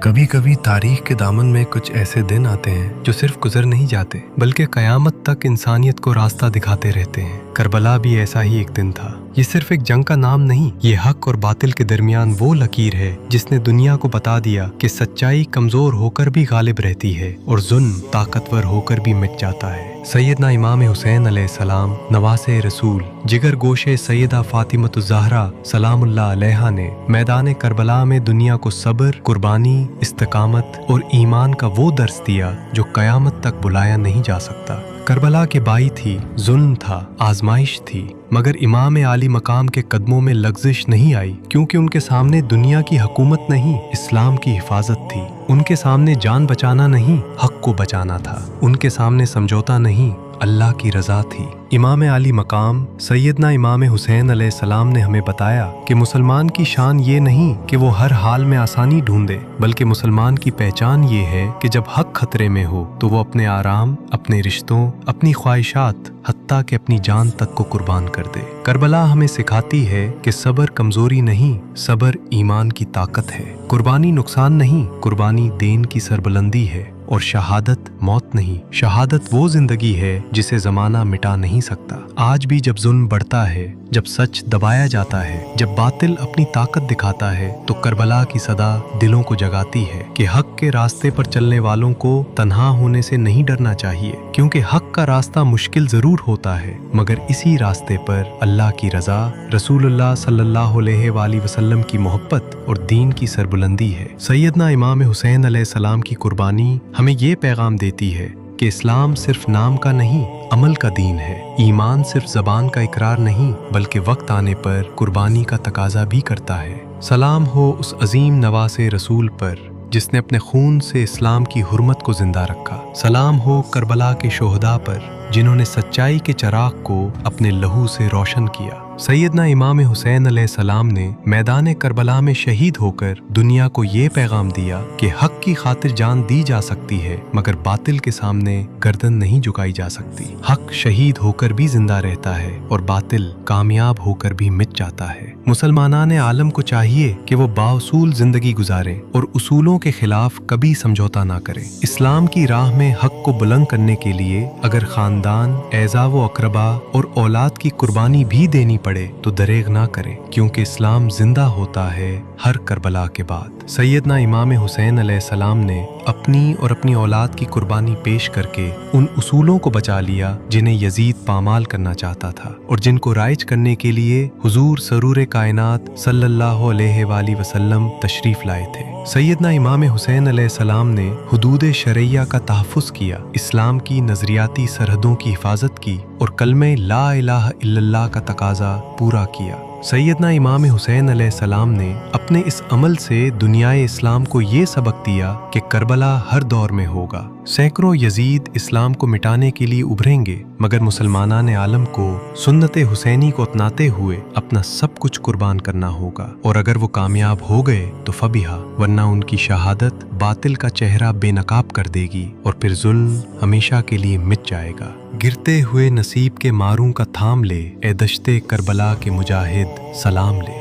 कभी कभी तारीख के दामन में कुछ ऐसे दिन आते हैं जो सिर्फ गुजर नहीं जाते बल्कि कयामत तक इंसानियत को रास्ता दिखाते रहते हैं। करबला भी ऐसा ही एक दिन था। ये सिर्फ एक जंग का नाम नहीं, ये हक और बातिल के दरमियान वो लकीर है जिसने दुनिया को बता दिया कि सच्चाई कमजोर होकर भी गालिब रहती है और जुल्म ताकतवर होकर भी मिट जाता है। सैयदना इमाम हुसैन अलैहिस्सलाम, नवासे रसूल, जिगर गोशे सैयदा फातिमतुज़ ज़हरा सलामुल्लाह अलैहा ने मैदान करबला में दुनिया को सब्र, कुर्बानी, इस्तिकामत और ईमान का वो दर्स दिया जो कयामत तक बुलाया नहीं जा सकता। करबला के बाई थी, जुल्म था, आजमाइश थी, मगर इमाम आली मकाम के कदमों में लग्जिश नहीं आई, क्योंकि उनके सामने दुनिया की हुकूमत नहीं, इस्लाम की हिफाजत थी। उनके सामने जान बचाना नहीं, हक को बचाना था। उनके सामने समझौता नहीं, अल्लाह की रज़ा थी। इमाम आली मकाम सैयदना इमाम हुसैन अलैहिस्सलाम ने हमें बताया कि मुसलमान की शान ये नहीं कि वो हर हाल में आसानी ढूंढे, बल्कि मुसलमान की पहचान ये है कि जब हक खतरे में हो तो वो अपने आराम, अपने रिश्तों, अपनी ख्वाहिशात, हत्ता कि अपनी जान तक को कुर्बान कर दे। करबला हमें सिखाती है कि सब्र कमजोरी नहीं, सब्र ईमान की ताकत है। कुर्बानी नुकसान नहीं, कुर्बानी दीन की सरबुलंदी है। और शहादत मौत नहीं, शहादत वो जिंदगी है जिसे जमाना मिटा नहीं सकता। आज भी जब जुल्म बढ़ता है, जब सच दबाया जाता है, जब बातिल अपनी ताकत दिखाता है, तो करबला की सदा दिलों को जगाती है कि हक के रास्ते पर चलने वालों को तन्हा होने से नहीं डरना चाहिए, क्योंकि हक का रास्ता मुश्किल जरूर होता है, मगर इसी रास्ते पर अल्लाह की रजा, रसूलुल्लाह सल्लल्लाहु अलैहि वसल्लम की मोहब्बत और दीन की सरबुलंदी है। सैयदना इमाम हुसैन अलैहिस्सलाम की कुर्बानी हमें ये पैगाम देती है कि इस्लाम सिर्फ नाम का नहीं, अमल का दीन है। ईमान सिर्फ जबान का इकरार नहीं, बल्कि वक्त आने पर कुर्बानी का तकाजा भी करता है। सलाम हो उस अजीम नवासे रसूल पर जिसने अपने खून से इस्लाम की हुर्मत को जिंदा रखा। सलाम हो करबला के शोहदा पर जिन्होंने सच्चाई के चिराग को अपने लहू से रोशन किया। सैयदना इमाम हुसैन अलैहिस्सलाम ने मैदान करबला में शहीद होकर दुनिया को ये पैगाम दिया कि हक की खातिर जान दी जा सकती है, मगर बातिल के सामने गर्दन नहीं झुकाई जा सकती। हक शहीद होकर भी जिंदा रहता है और बातिल कामयाब होकर भी मिट जाता है। मुसलमानाने आलम को चाहिए कि वो बाउसूल जिंदगी गुजारें और उसूलों के खिलाफ कभी समझौता ना करें। इस्लाम की राह में हक को बुलंद करने के लिए अगर खानदान, एज़ा व अकरबा और औलाद की कुर्बानी भी देनी पड़े तो दरेग ना करें, क्योंकि इस्लाम जिंदा होता है हर करबला के बाद। सैयदना इमाम हुसैन अलैहिस्सलाम ने अपनी और अपनी औलाद की कुर्बानी पेश करके उन उसूलों को बचा लिया जिन्हें यजीद पामाल करना चाहता था और जिनको राइज करने के लिए हुजूर सरूर कायनात सल्लल्लाहु अलैहि वसल्लम तशरीफ लाए थे। सैयदना इमाम हुसैन अलैहिस्सलाम ने हुदूद शरैया का तहफ़्फ़ुज़ किया, इस्लाम की नजरियाती सरहदों की हिफाजत की और कलमे ला इलाहा इल्लल्लाह का तकाजा पूरा किया। सैयदना इमाम हुसैन अलैहिस्सलाम ने अपने इस अमल से दुनियाए इस्लाम को ये सबक दिया कि करबला हर दौर में होगा। सैकड़ों यजीद इस्लाम को मिटाने के लिए उभरेंगे, मगर मुसलमानाने आलम को सुन्नत हुसैनी को अपनाते हुए अपना सब कुछ कुर्बान करना होगा। और अगर वो कामयाब हो गए तो फबिहा, वरना उनकी शहादत बातिल का चेहरा बेनकाब कर देगी और फिर जुल्म हमेशा के लिए मिट जाएगा। गिरते हुए नसीब के मारूं का थाम ले, ए दश्ते करबला के मुजाहिद सलाम ले।